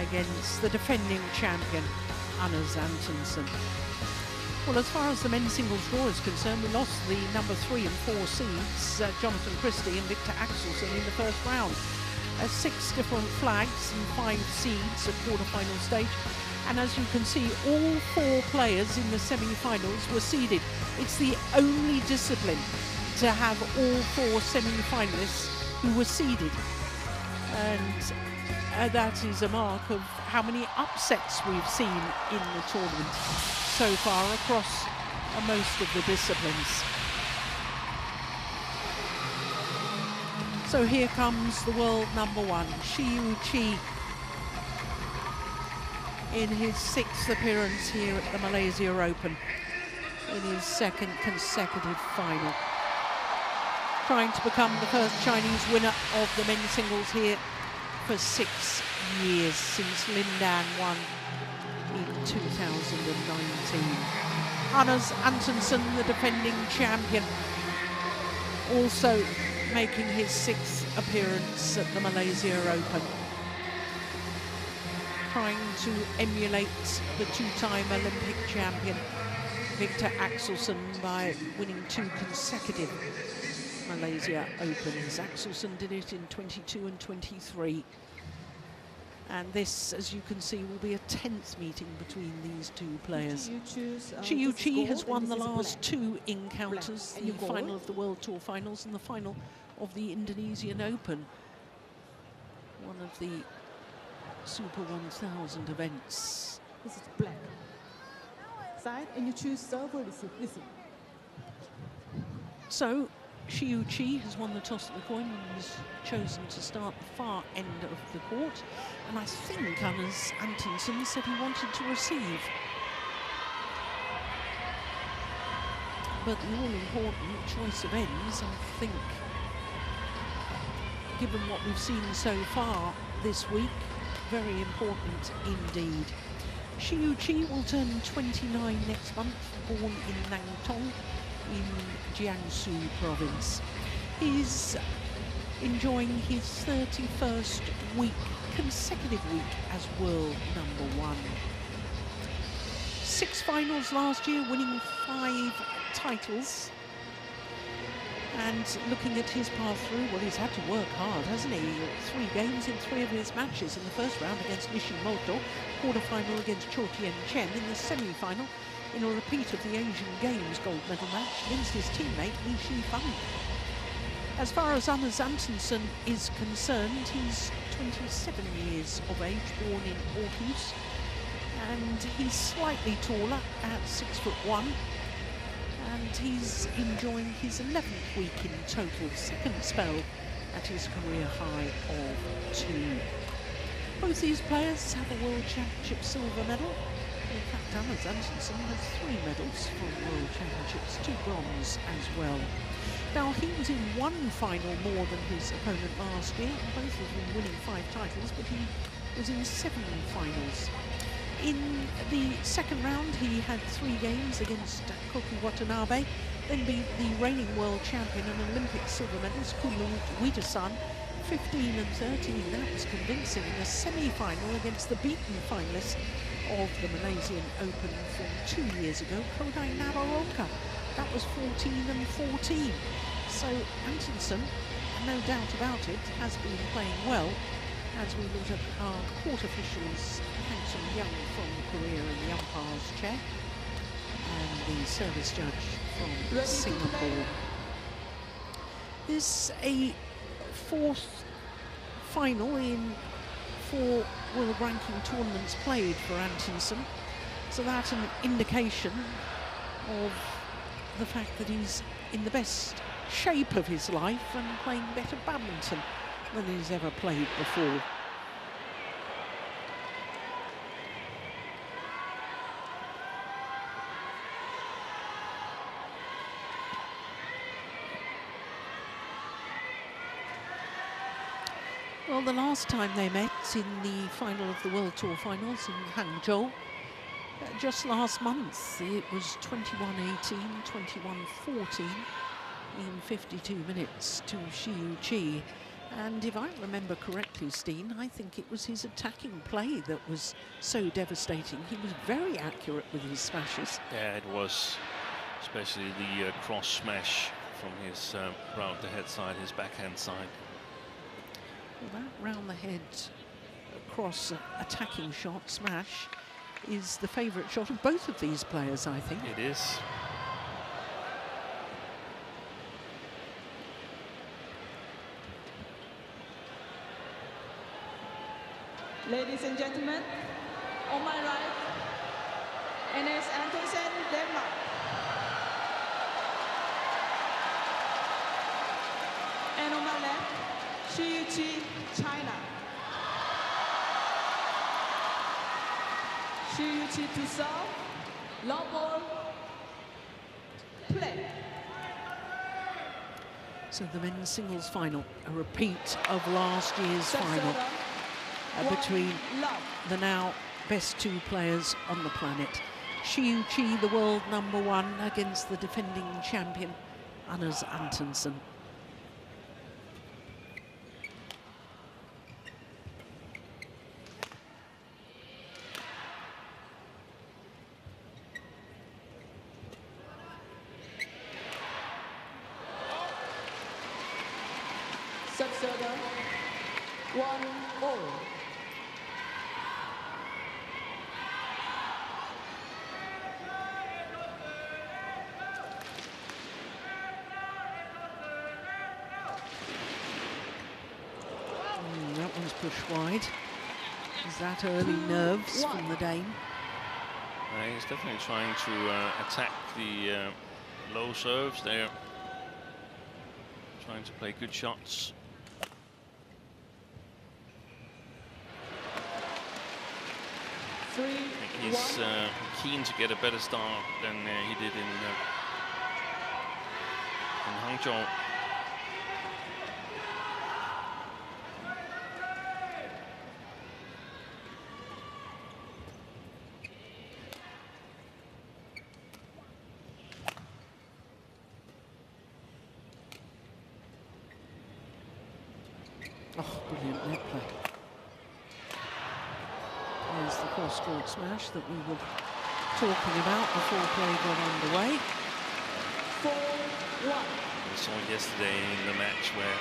against the defending champion, Anders Antonsen. Well, as far as the men's singles draw is concerned, we lost the number 3 and 4 seeds, Jonathan Christie and Victor Axelsen, in the first round. 6 different flags and 5 seeds at quarter-final stage. And as you can see, all 4 players in the semi-finals were seeded. It's the only discipline to have all 4 semi-finalists who were seeded. And that is a mark of how many upsets we've seen in the tournament so far across most of the disciplines. So here comes the world number 1, Shi Yu Qi, in his 6th appearance here at the Malaysia Open, in his 2nd consecutive final. Trying to become the first Chinese winner of the men's singles here for 6 years, since Lin Dan won in 2019. Anders Antonsen, the defending champion, also making his 6th appearance at the Malaysia Open, trying to emulate the 2-time Olympic champion Victor Axelsen by winning 2 consecutive Malaysia Opens. Axelsen did it in 22 and 23. And this, as you can see, will be a 10th meeting between these 2 players. Shi Yu Qi has won the last 2 encounters, the final of the World Tour finals and the final of the Indonesian Open, one of the Super 1000 events. This is black. Side, and you choose serve or receive. Listen. So, Shi Yu Qi has won the toss of the coin and has chosen to start the far end of the court. And I think Anders Antonsen said he wanted to receive. But the all-important choice of ends, I think, given what we've seen so far this week, very important indeed. Shi Yu Qi will turn 29 next month, born in Nantong in Jiangsu province. He's enjoying his 31st consecutive week as world number 1. 6 finals last year, winning 5 titles. And looking at his path through, well, he's had to work hard, hasn't he? 3 games in 3 of his matches. In the first round against Nishimoto, quarter-final against Cho Tien-chen, in the semi-final in a repeat of the Asian Games gold medal match against his teammate Li Shifeng. As far as Anders Antonsen is concerned, he's 27 years of age, born in Aarhus, and he's slightly taller at 6'1", and he's enjoying his 11th week in total, 2nd spell at his career high of 2. Both these players have a World Championship silver medal. In fact, Anders Antonsen has 3 medals from World Championships, 2 bronze as well. Now, he was in 1 final more than his opponent last year, both of them winning 5 titles, but he was in 7 finals. In the second round, he had 3 games against Koki Watanabe, then beat the reigning world champion and Olympic silver medalist Kulu Wida-san, 15 and 13. That was convincing in a semi-final against the beaten finalist of the Malaysian Open from 2 years ago, Kodai Nabaroka. That was 14 and 14. So Antonsen, no doubt about it, has been playing well. As we look at our court officials, Hanson Young from Korea in the umpire's chair, and the service judge from Singapore. This a 4th final in 4 world ranking tournaments played for Antonsen, so that's an indication of the fact that he's in the best shape of his life and playing better badminton than he's ever played before. Well, the last time they met in the final of the World Tour finals in Hangzhou, just last month, it was 21-18, 21-14 in 52 minutes to Shi Yu Qi. And if I remember correctly, Steen, I think it was his attacking play that was so devastating. He was very accurate with his smashes. Yeah, it was, especially the cross smash from his round the head side, his backhand side. Well, that round the head cross attacking shot, smash, is the favourite shot of both of these players, I think. It is. Ladies and gentlemen, on my right, Anders Antonsen, Denmark. And on my left, Shi Yu Qi, China. Shi Yu Qi to serve, long ball, play. So the men's singles final, a repeat of last year's final. Between the now best two players on the planet. Shi Yu Qi, the world #1, against the defending champion, Anders Antonsen. Sub-server, 1-all. That one's pushed wide. Is that early nerves from the Dane? He's definitely trying to attack the low serves there. Trying to play good shots. I think he's keen to get a better start than he did in Hangzhou. Oh, brilliant net play. There's the cross-court smash that we were talking about before play got underway. 4-1. We saw yesterday in the match where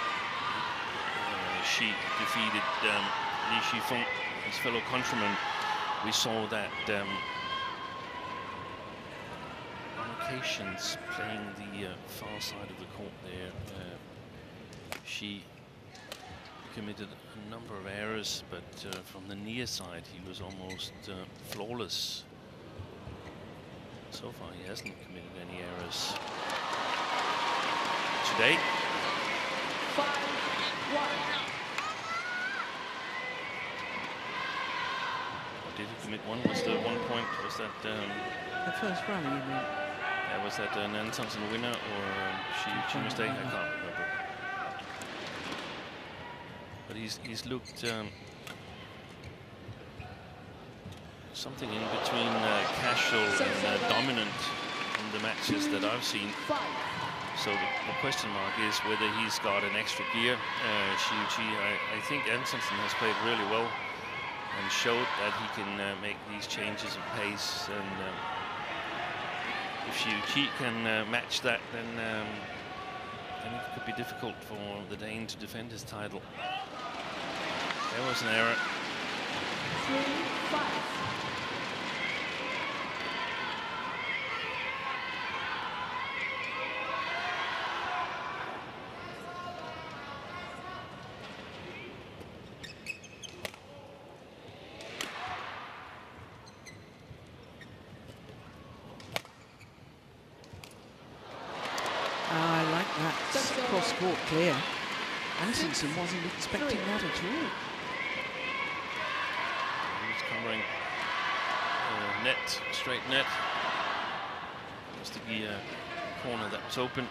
Shi defeated Li Shifeng, his fellow countryman. We saw that on occasions playing the far side of the court there, Shi committed a number of errors, but from the near side he was almost flawless. So far he hasn't committed any errors today. 5-1. Did he commit one? Was the 1 point? Was that The first rally, you mean? yeah, was that an Antonsen winner or Shi Yu Qi mistake? I can't remember. But he's looked something in between casual and dominant in the matches that I've seen. So the question mark is whether he's got an extra gear. Shi Yu Qi, I think Antonsen has played really well and showed that he can make these changes of pace. And if Shi Yu Qi can match that, then it could be difficult for the Dane to defend his title. There was an error. 3-5. I like that cross-court clear. Antonsen wasn't expecting that at all. He's covering net, straight net. Just the corner that was open.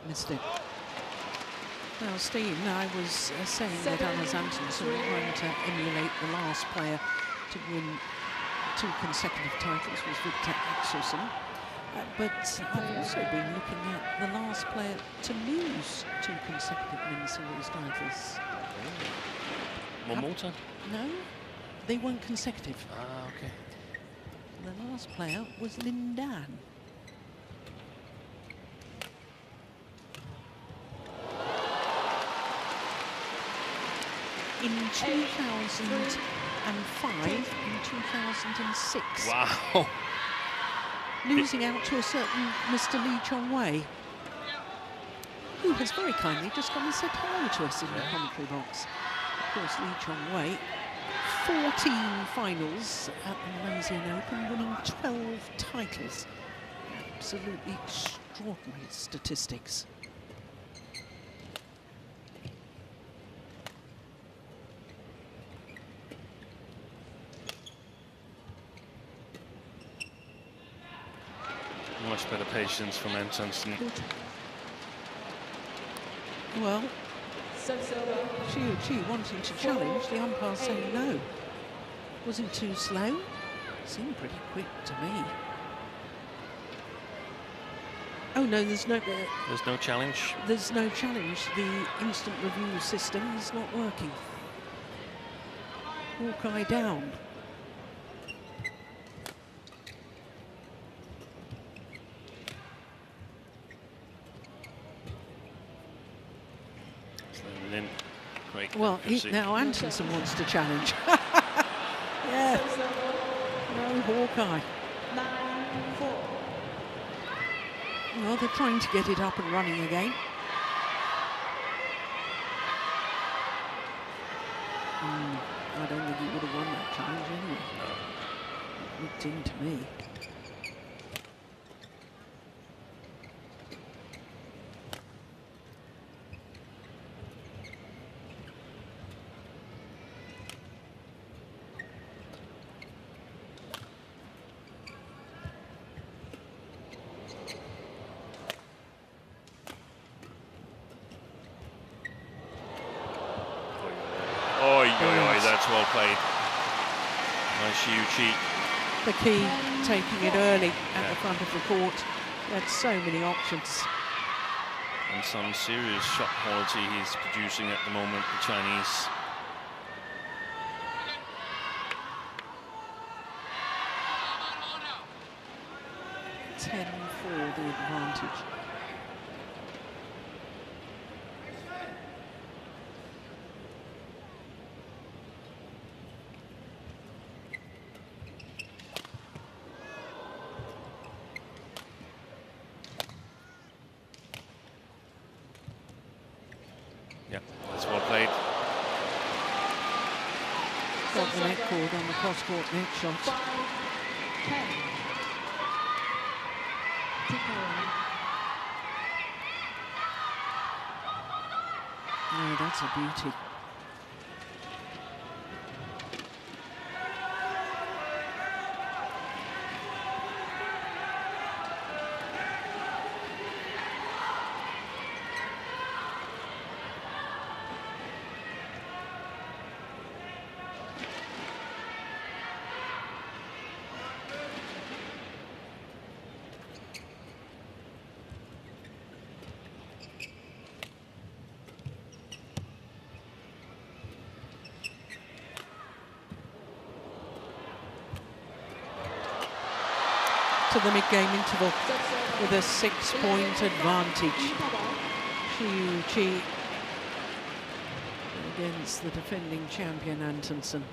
Missed it. Well, Steve, I was saying that Anders Antonsen trying to emulate the last player to win 2 consecutive titles was Victor Axelsen. But I've also been looking at the last player to lose 2 consecutive men's singles titles. Momota? No, they weren't consecutive. Ah, okay. The last player was Lin Dan. In 2005 and 2006. Wow. Losing out to a certain Mr. Lee Chong-wei, who has very kindly just come and said hello to us in the commentary box. Of course, Lee Chong-wei, 14 finals at the Malaysian Open, winning 12 titles. Absolutely extraordinary statistics. Much better patience from Antonsen. Well, Shi Yu Qi wanting to challenge, the umpire saying no. Was he too slow? Seemed pretty quick to me. Oh no, there's no challenge. There's no challenge. The instant review system is not working. Hawkeye down. Well, now Antonsen wants to challenge. Yeah. No Hawkeye. Well, they're trying to get it up and running again. I don't think he would have won that challenge anyway. It looked in to me. That's well played by Shi Yu Qi. The key, taking it early at the front of the court. He had so many options. And some serious shot quality he's producing at the moment, the Chinese. For the advantage. Yeah, that's well played. Got the net cord on the cross-court net shot. Oh, that's a beauty. To the mid-game interval with a 6-point advantage. Shi Yu Qi against the defending champion Antonsen.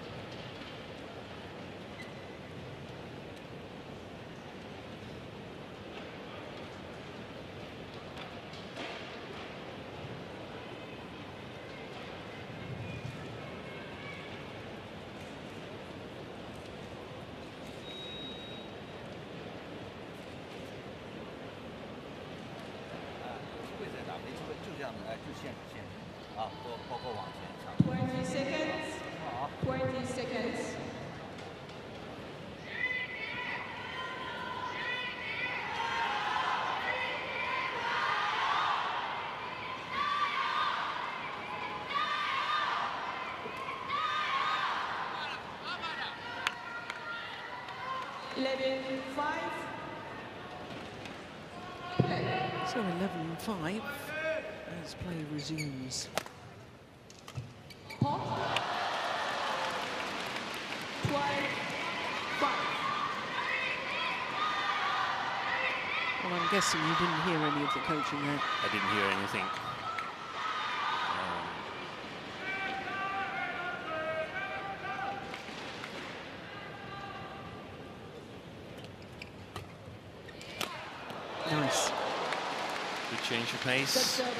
11-5. So 11-5 as play resumes. Pot. 12-5. Well, I'm guessing you didn't hear any of the coaching there. I didn't hear anything. Nice. Good change of pace. 6-12.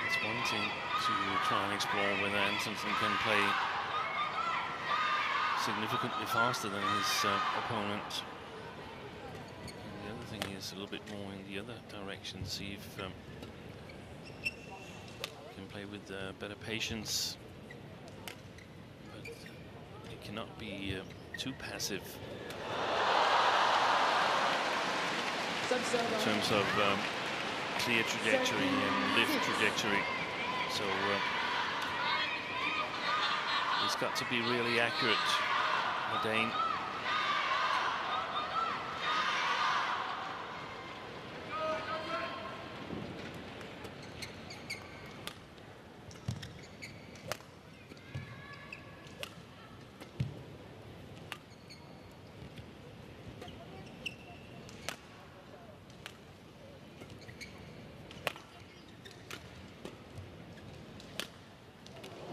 It's one thing to try and explore whether Antonsen can play significantly faster than his opponent. And the other thing is a little bit more in the other direction, see if he can play with better patience. But it cannot be too passive in terms of clear trajectory and lift trajectory. So he's got to be really accurate, Dane.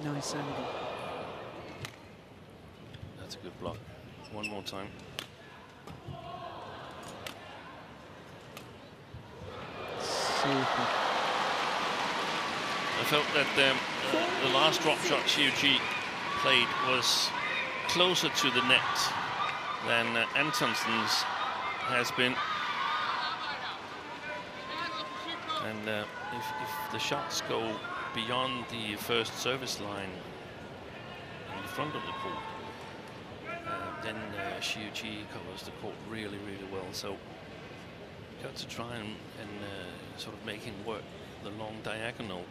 Nice angle. That's a good block. One more time. Super. I felt that the last drop shot Shi Yu Qi played was closer to the net than Antonsen's has been. And if the shots go beyond the first service line in the front of the court, then Shi Yu Qi covers the court really, really well. So got to try and sort of make him work the long diagonal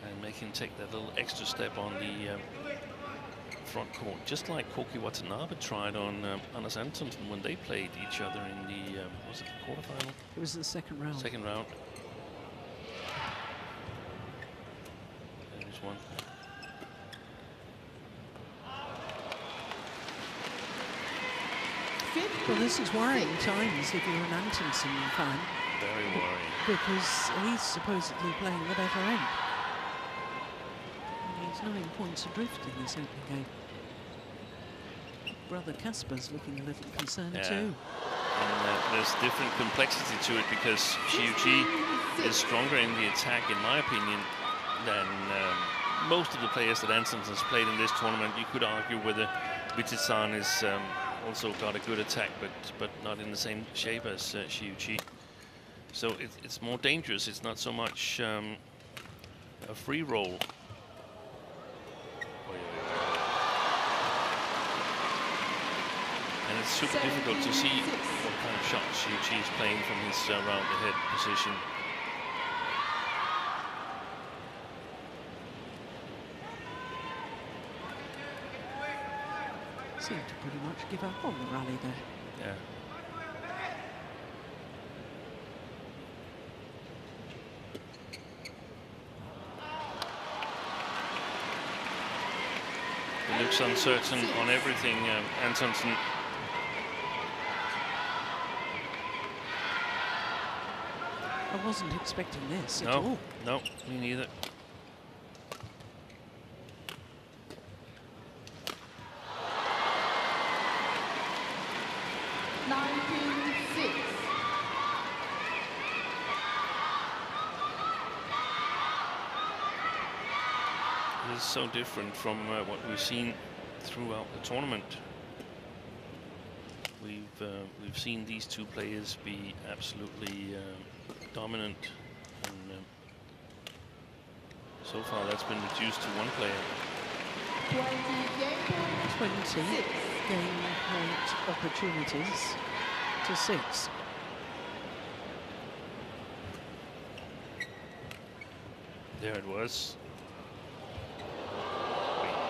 and make him take that little extra step on the front court, just like Koki Watanabe tried on Anders Antonsen when they played each other in the was it the quarterfinal? It was the second round. Second round. There's one. Well, this is worrying times if you're an Antonsen fan. Very worrying. Because he's supposedly playing the better end. And he's 9 points adrift in this opening game. Brother Casper's looking a little concerned too. And there's different complexity to it because Shi Yu Qi is stronger in the attack, in my opinion, than most of the players that Antonsen's played in this tournament. You could argue whether Vitissan is also got a good attack, but not in the same shape as Shi Yu Qi. So it's more dangerous. It's not so much a free roll. And it's super difficult to see what kind of shots Shi Yu Qi is playing from his round ahead position. Seemed to pretty much give up on the rally there. Yeah. He looks uncertain on everything, Antonsen. I wasn't expecting this at all. No, me neither. It's so different from what we've seen throughout the tournament. We've seen these two players be absolutely dominant, and so far that's been reduced to one player. 20 game point opportunities to 6. There it was.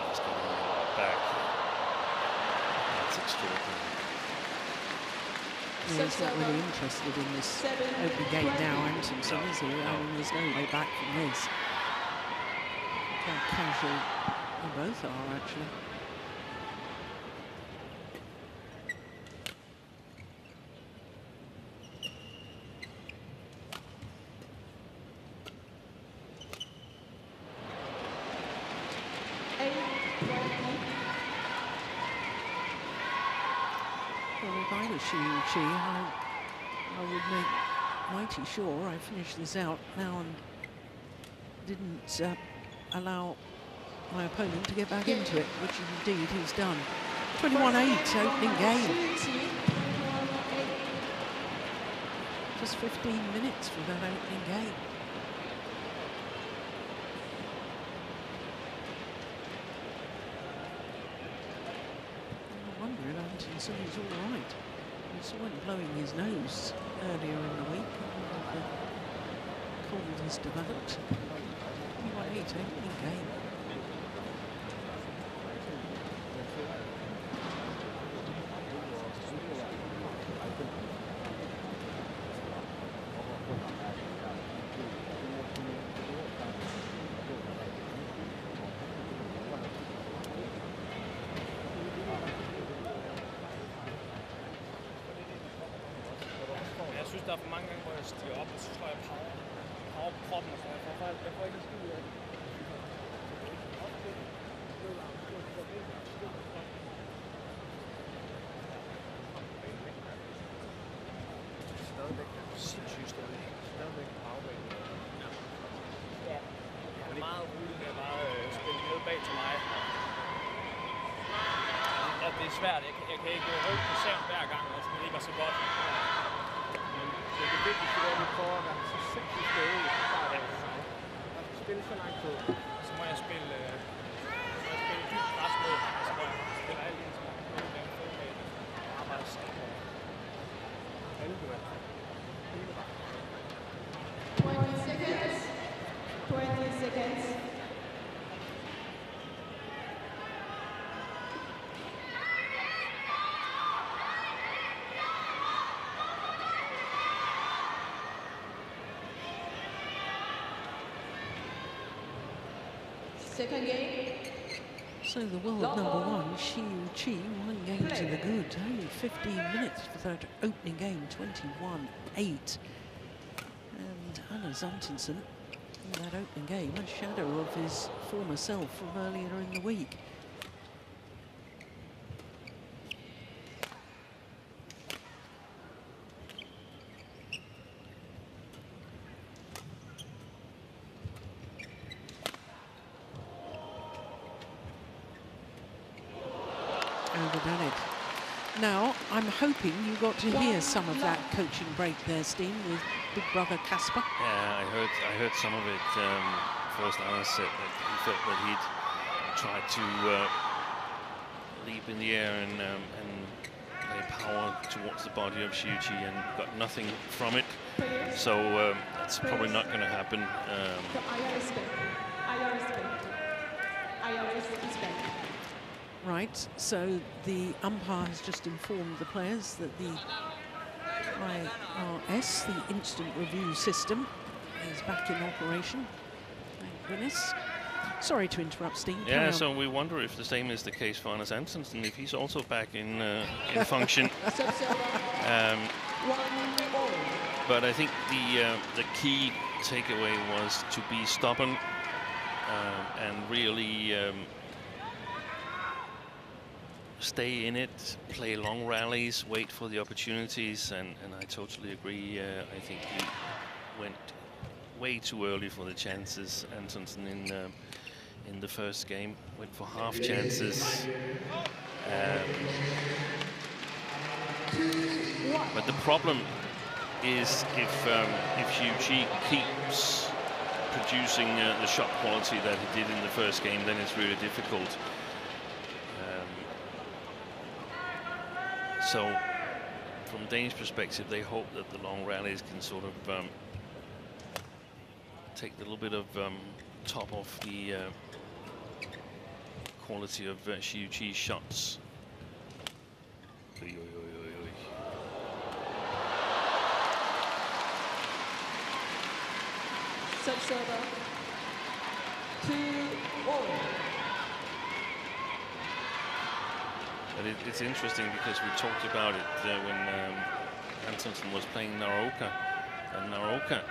He's got back. That's extraordinary. He's not really interested in this open game now, Antonsen, is he? I mean, there's no way back from this. How casual they both are, actually. Well, if I was Shi Yu Qi, I would make mighty sure I finished this out now and didn't allow my opponent to get back into it, which indeed he's done. 21-8 opening game. Just 15 minutes for that opening game. I wonder if Antonsen is all right. We saw him blowing his nose earlier in the week. The cold has developed. 21-8 opening game. Der er for mange gange, hvor jeg stiger op, og så slår jeg power på kroppen, og så jeg får ikke skid ud af det. Sindssygt stadig. Stadigvæk powerbanen. Ja. Jeg er meget rolig med at bare spille ned bag til mig. Ja, det er svært. Jeg kan ikke rykke på serven hver gang, og det ikke var så godt. Det er vigtigt, at vi prøver at være så sindssygt støde i starten. Jeg skal spille så langt på. Så må jeg spille dybt pres mod ham, og så må jeg spille alt ind, så jeg kan få den fodbag. Jeg arbejder stærkt over. Alle du er. 20 seconds. 20 seconds. Second game. So the world number one, Shi Yu Qi, 1 game to the good. Only 15 minutes for that opening game, 21-8. And Anders Antonsen, in that opening game, a shadow of his former self from earlier in the week. Overdone it. Now, I'm hoping you got to hear some of that coaching break there, Steen, with big brother Casper. Yeah, I heard some of it. First, Anders said that he felt that he'd tried to leap in the air and play power towards the body of Shi Yu Qi and got nothing from it. So that's probably not going to happen. Right, so the umpire has just informed the players that the IRS, the instant review system, is back in operation. Thank goodness. Sorry to interrupt, Steen. Yeah, so we wonder if the same is the case for Anders Antonsen, if he's also back in function. But I think the key takeaway was to be stubborn and really stay in it, play long rallies, wait for the opportunities, and I totally agree. I think he went way too early for the chances. Antonsen in the first game went for half chances. But the problem is if Shi Yu Qi keeps producing the shot quality that he did in the first game, then it's really difficult. So, from Danish perspective, they hope that the long rallies can sort of take a little bit of top off the quality of Shi Yu Qi's shots. Oy, oy, oy, oy, oy. Sub-server 2-all. But it's interesting because we talked about it when Antonsen was playing Naroka. And Naroka,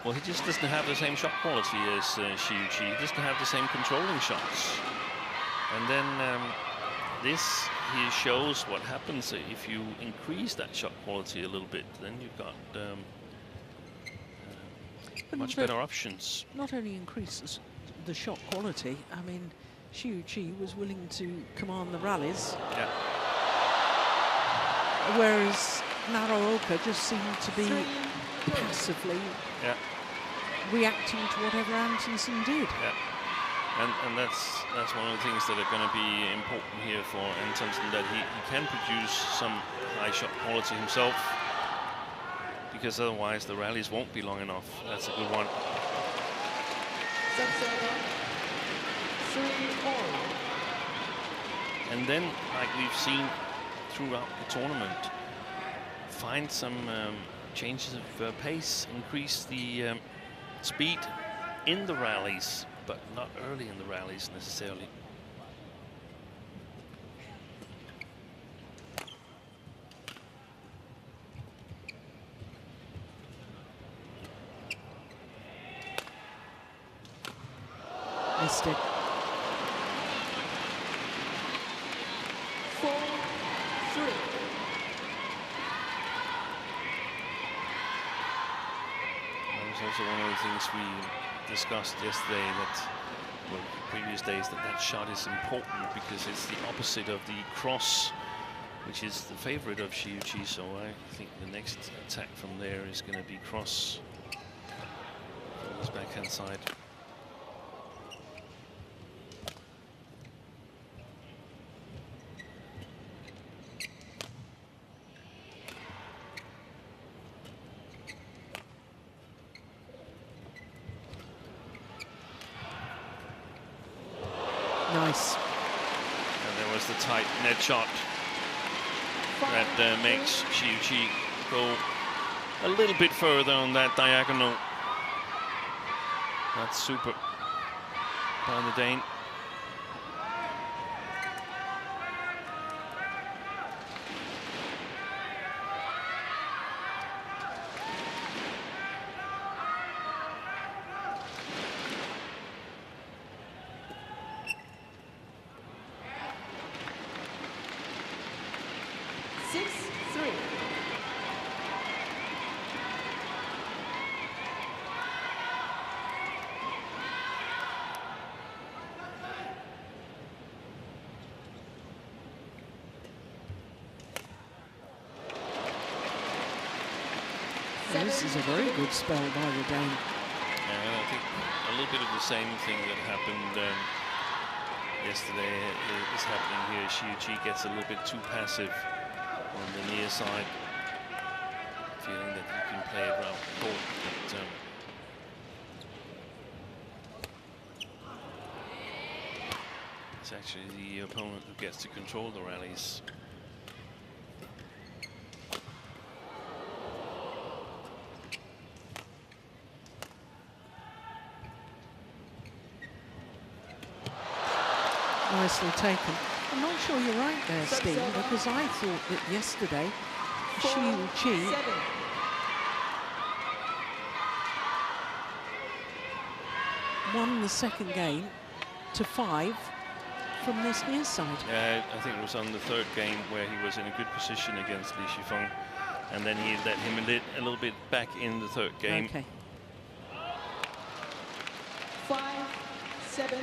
well, he just doesn't have the same shot quality as Shi Yu Qi. He doesn't have the same controlling shots. And then this, he shows what happens if you increase that shot quality a little bit. Then you've got much better options. Not only increases the shot quality, I mean, Shi Yu Qi was willing to command the rallies. Yeah. Whereas Naroka just seemed to be passively reacting to whatever Antonsen did. Yeah. And that's one of the things that are going to be important here for Antonsen, that he can produce some high shot quality himself, because otherwise the rallies won't be long enough. That's a good one. And then, like we've seen throughout the tournament, find some changes of pace, increase the speed in the rallies, but not early in the rallies necessarily. Missed it. 4-3. That was also one of the things we discussed yesterday, that, well, previous days, that shot is important because it's the opposite of the cross, which is the favorite of Shi Yu Qi. So I think the next attack from there is going to be cross from his backhand side. Nice. And there was the tight net shot that makes Shi Yu Qi go a little bit further on that diagonal. That's super by the Dane. This is a very good spell by the Dane. And I think a little bit of the same thing that happened yesterday is happening here. Shi Yu Qi gets a little bit too passive on the near side, feeling that he can play it around the court. But it's actually the opponent who gets to control the rallies. Nicely taken. I'm not sure you're right there, Steve, because I thought that yesterday Shi Yu Qi won the second game to 5 from this near side. Yeah, I think it was on the third game where he was in a good position against Li Shifeng, and then he let him a little bit back in the third game. Okay. 5-7.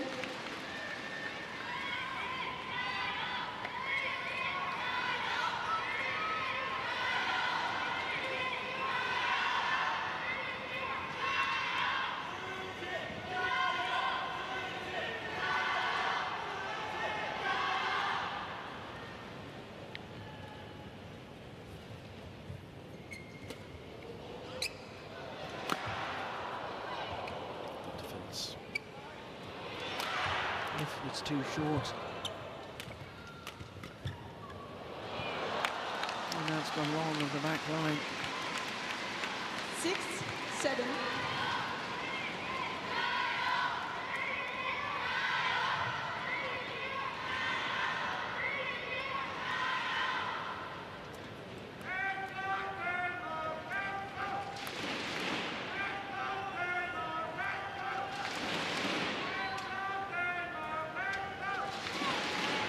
If it's too short. And that's gone long of the back line. 6-7.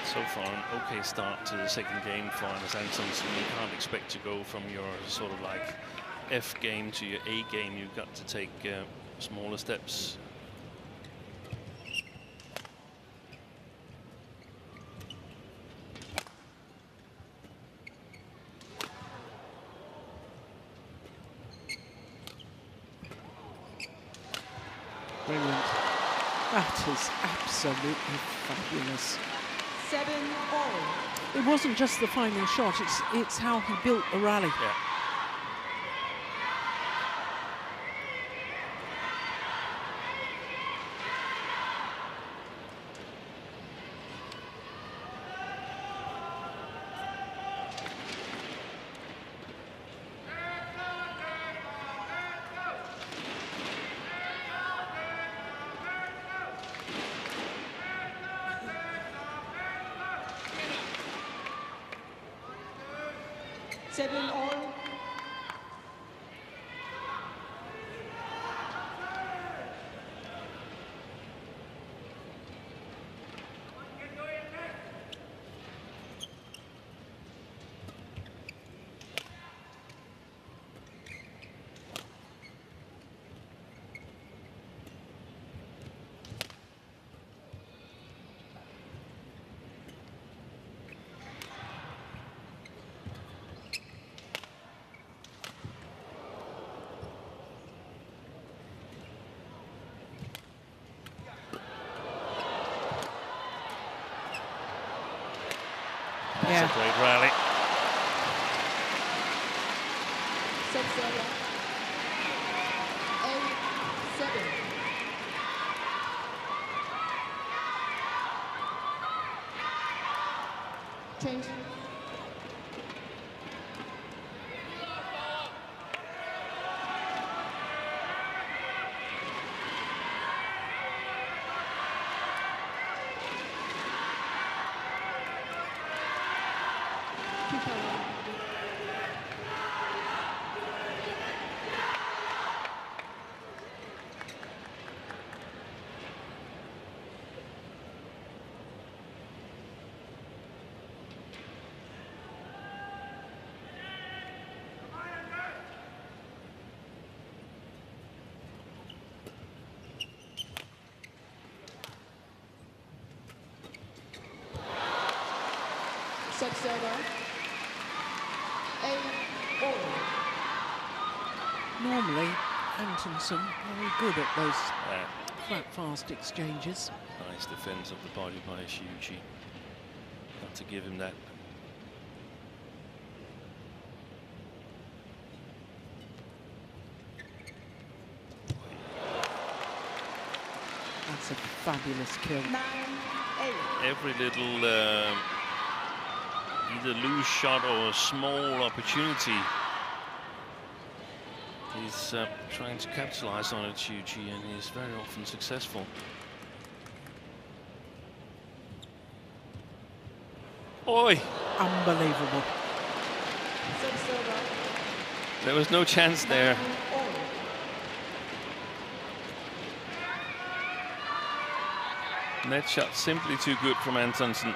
So far, an okay start to the second game for Anders Antonsen. You can't expect to go from your sort of like F game to your A game. You've got to take smaller steps. Brilliant. That is absolutely fabulous. 7-all. It wasn't just the final shot, it's how he built the rally. Yeah. That's a great rally. 6-7. 8-7. Change. Sub-server. 8-all. Normally, Antonsen very good at those flat, fast exchanges. Nice defense of the body by Shi Yu Qi. Got to give him that. That's a fabulous kill. 9-8. Every little either loose shot or a small opportunity, he's trying to capitalize on it, Shi Yu Qi, and he's very often successful. Oi! Unbelievable. Sub-server. There was no chance there. 9-all. Net shot simply too good from Antonsen.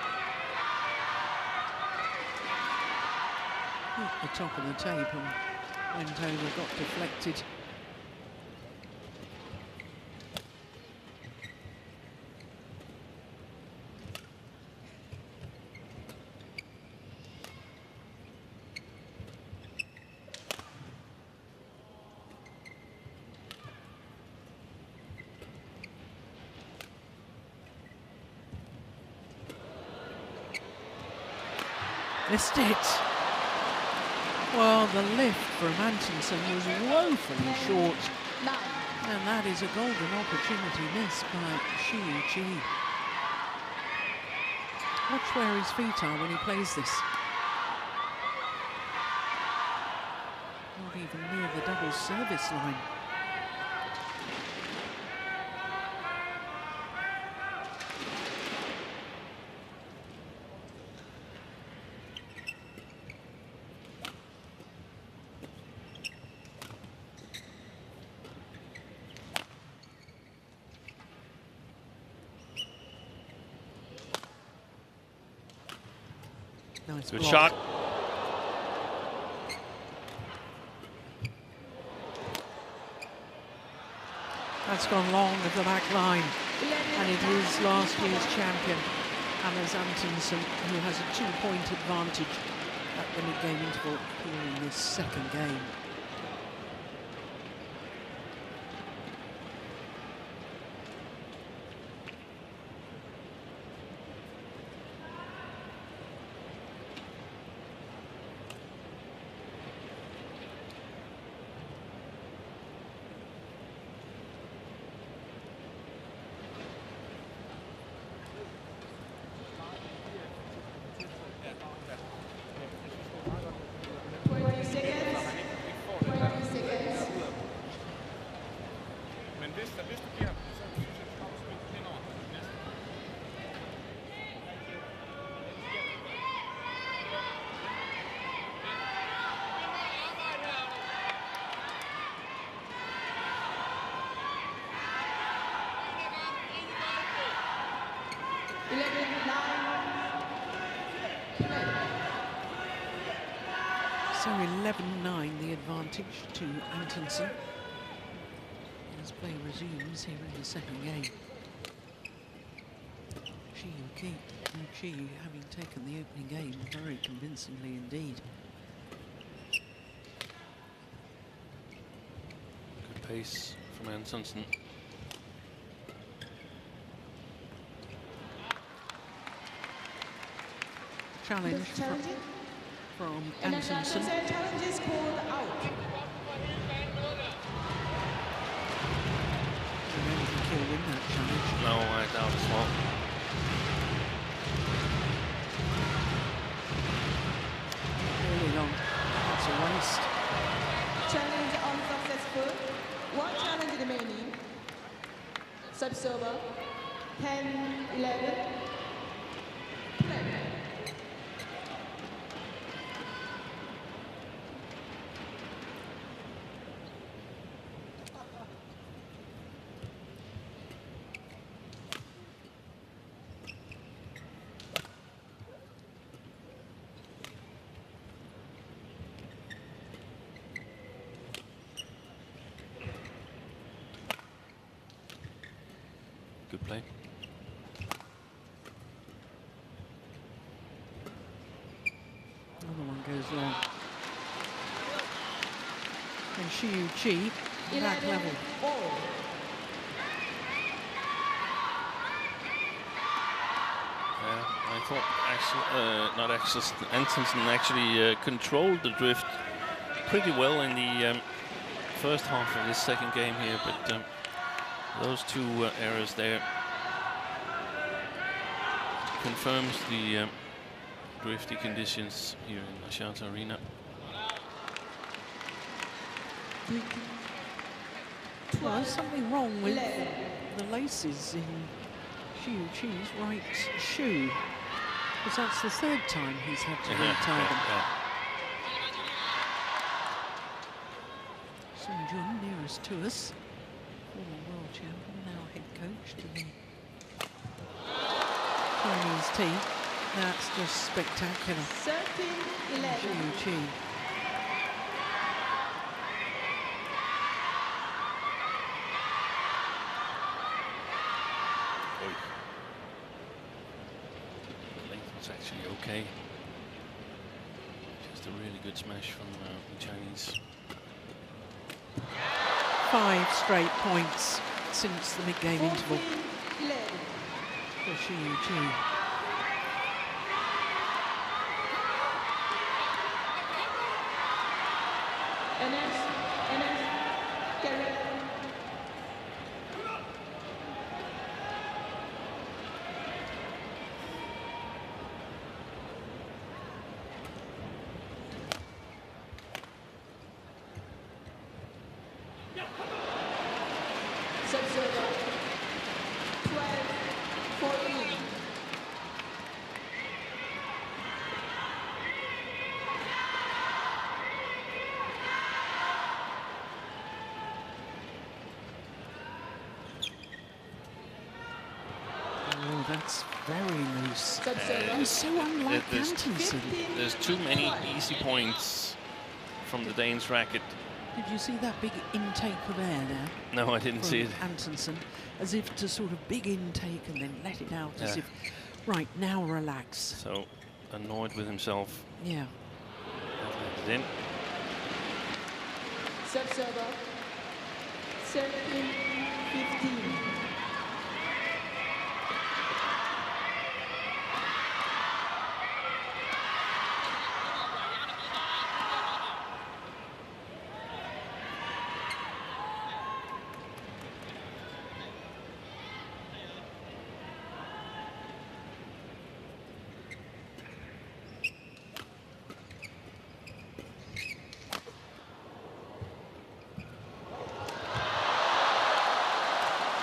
Hit the top of the tape and went over, got deflected. Missed it. Well, the lift from Antonsen was woefully short. 9. And that is a golden opportunity missed by Shi Yu Qi. Watch where his feet are when he plays this. Not even near the double service line. Nice Good block. shot. That's gone long of the back line. And it is last year's champion, Anders Antonsen, who has a 2-point advantage at the mid-game interval here in this second game. So 11-9 the advantage to Antonsen as play resumes here in the second game. Shi Yu Qi having taken the opening game very convincingly indeed. Good pace from Antonsen. Challenge from Antonsen. Challenge is called out. I don't think he'll win that challenge. No, I doubt as well. Really long. That's a waste. Challenge unsuccessful. One challenge remaining. Sub-server. 10-11. Play. Good play. Another one goes long. And Shi Yu Qi, back level. Yeah, I thought Antonsen actually controlled the drift pretty well in the first half of this second game here, but those two errors there confirms the drifty conditions here in Ashanta Arena. Well, there's something wrong with the laces in Shi Yu Qi's right shoe, because that's the third time he's had to retie them. Sun Jun nearest to us, former world champion, now head coach to the Chinese team. That's just spectacular. 13-11. Shi Yu Qi. It's actually okay. Just a really good smash from the Chinese. 5 straight points since the mid-game interval for Shi Yu Qi. Subserver 12-14. Oh, that's very loose. Subserver He's so unlike Antonsen. There's too many easy points from the Danes' racket. Did you see that big intake of air there? No, I didn't see it. Antonsen, as if to sort of big intake and then let it out, as if, right, now relax. So annoyed with himself. Yeah. Let it in. Subserver 17-15.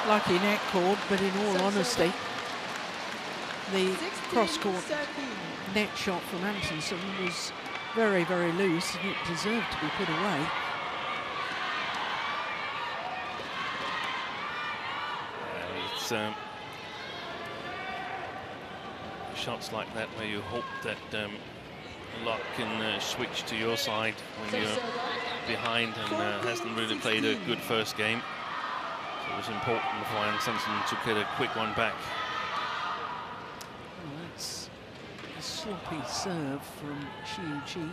Lucky net cord, but in all honesty, the cross-court net shot from Antonsen was very, very loose, and it deserved to be put away. It's shots like that where you hope that luck can switch to your side when you're behind and hasn't really played a good first game. So it was important for Antonsen to get a quick one back. Oh, that's a sloppy serve from Shi Yu Qi.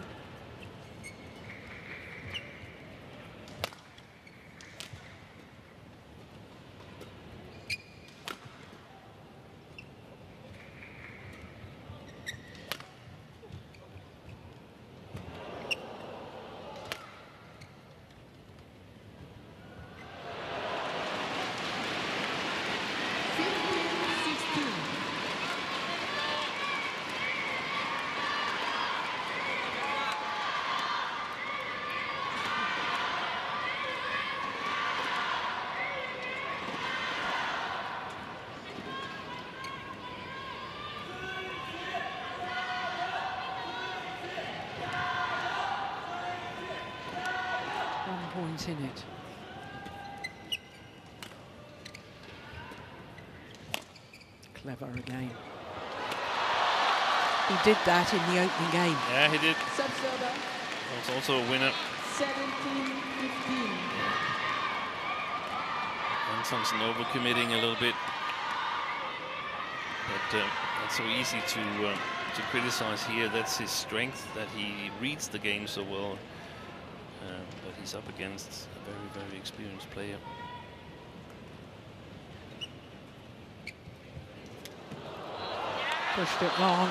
Point in it. Clever again. He did that in the opening game. Yeah, he did. Subserver Was also a winner. 17-15. Antonsen overcommitting a little bit. But it's so easy to criticize here. That's his strength, that he reads the game so well. But he's up against a very, very experienced player. Pushed it long.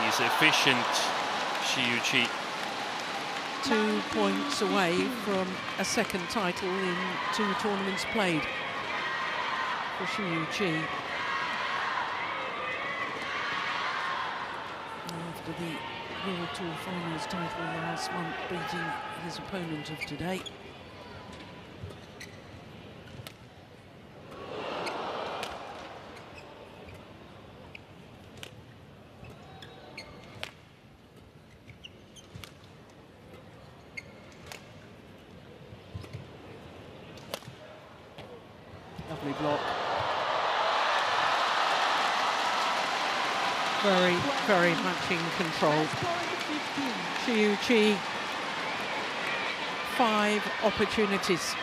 He's efficient, Shi Yu Qi. 2 points away from a second title in 2 tournaments played for Shi Yu Qi. After the World Tour Finals title last month, beating his opponent of today. Lovely block. Very, very much in control. Shi Yu Qi, 5 opportunities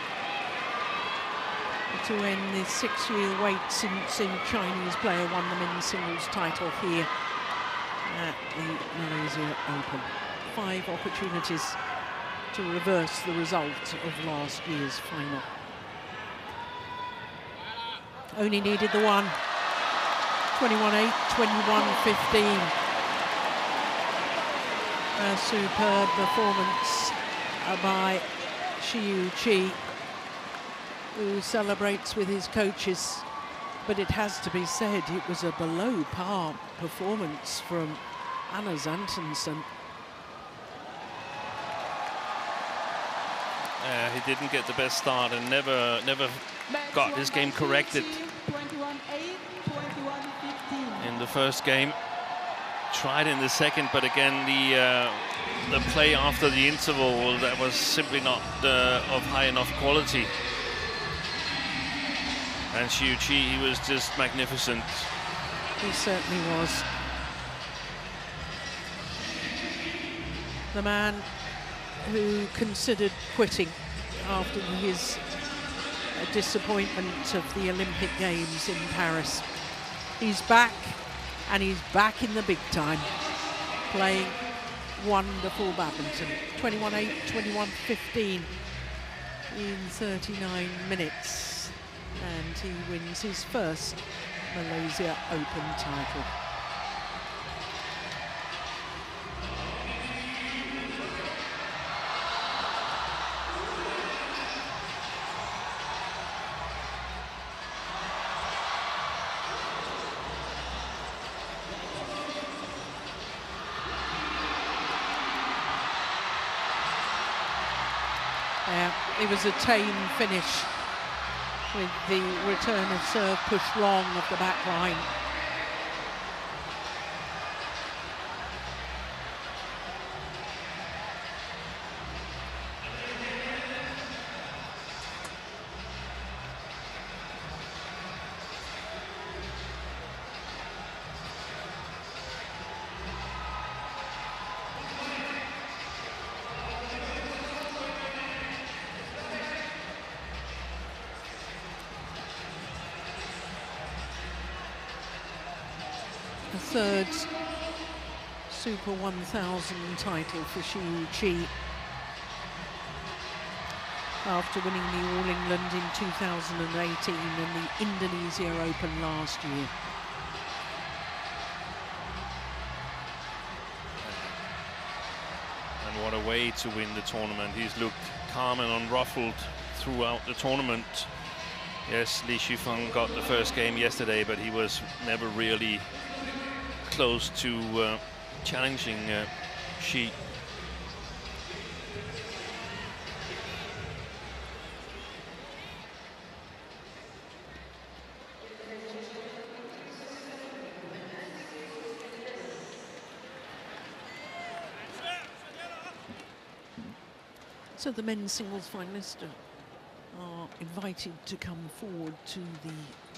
to end the 6-year wait since a Chinese player won the men's singles title here at the Malaysia Open. 5 opportunities to reverse the result of last year's final. Only needed the one. 21-8, 21-15. A superb performance by Shi Yu Qi, who celebrates with his coaches. But it has to be said, it was a below par performance from Anders Antonsen. He didn't get the best start and never got his game corrected 21-8, 21-15. in the first game. Tried in the second, but again the play after the interval, that was simply not of high enough quality. And Shi Yu Qi, he was just magnificent. He certainly was. The man who considered quitting after his disappointment of the Olympic Games in Paris. He's back, and he's back in the big time, playing wonderful badminton. 21-8, 21-15 in 39 minutes. And he wins his first Malaysia Open title. It was a tame finish with the return of serve pushed long of the back line. The third Super 1000 title for Shi Yu Qi, after winning the All England in 2018 and the Indonesia Open last year. And what a way to win the tournament. He's looked calm and unruffled throughout the tournament. Yes, Li Shifeng got the first game yesterday, but he was never really close to challenging Shi. So the men's singles finalists are invited to come forward to the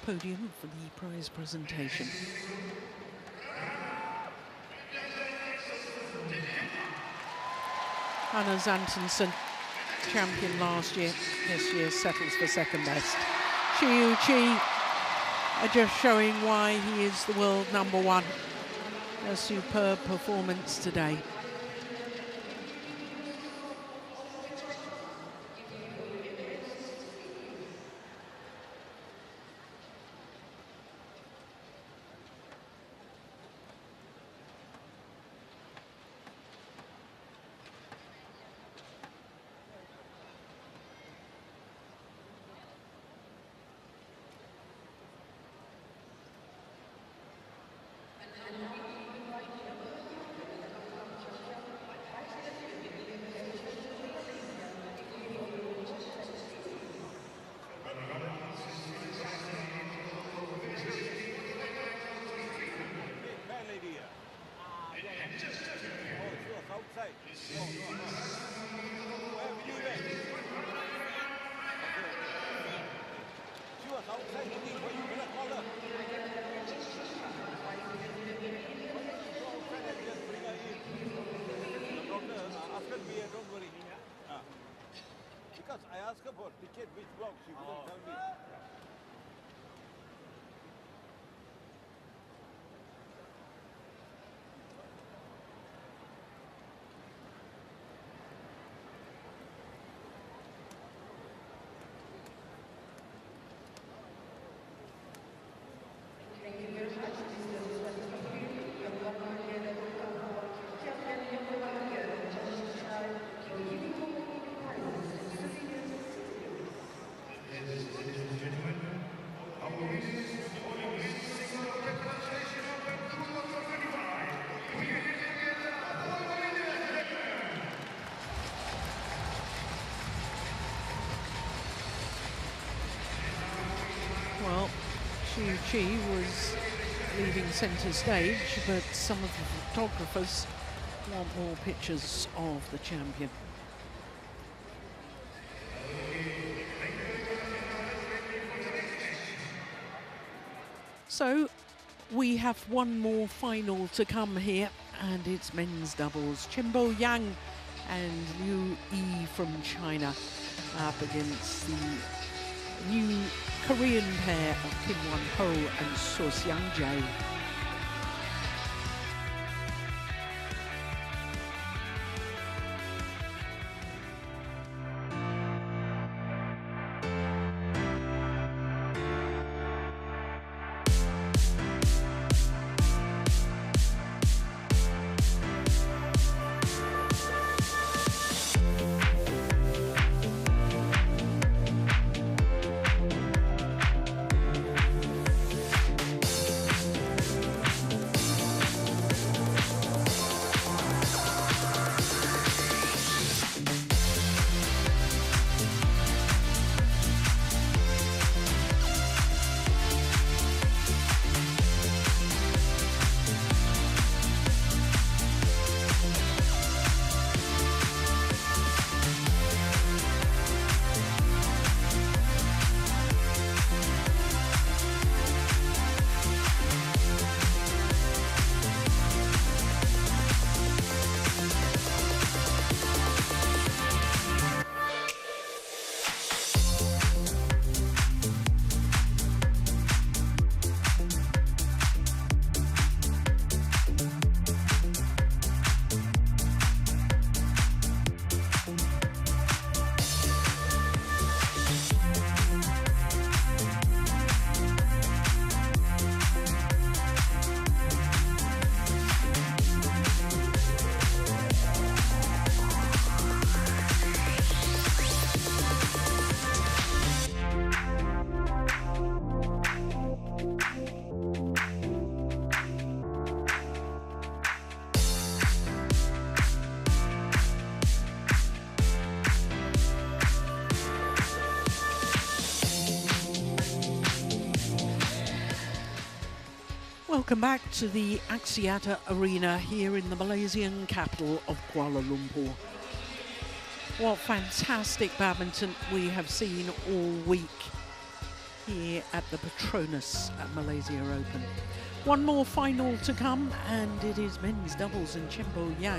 podium for the prize presentation. Anders Antonsen, champion last year, this year settles for second best. Shi Yu Qi just showing why he is the world #1. A superb performance today. Because I asked her for ticket, which block, she wouldn't tell me. Qi was leaving centre stage, but some of the photographers want more pictures of the champion. So we have one more final to come here, and it's men's doubles. Chen-Bo Yang and Liu Yi from China up against the new Korean pair of Kim Won-ho and So Seung-jae. Welcome back to the Axiata Arena here in the Malaysian capital of Kuala Lumpur. What fantastic badminton we have seen all week here at the PETRONAS Malaysia Open. One more final to come, and it is men's doubles, and Chen-Bo Yang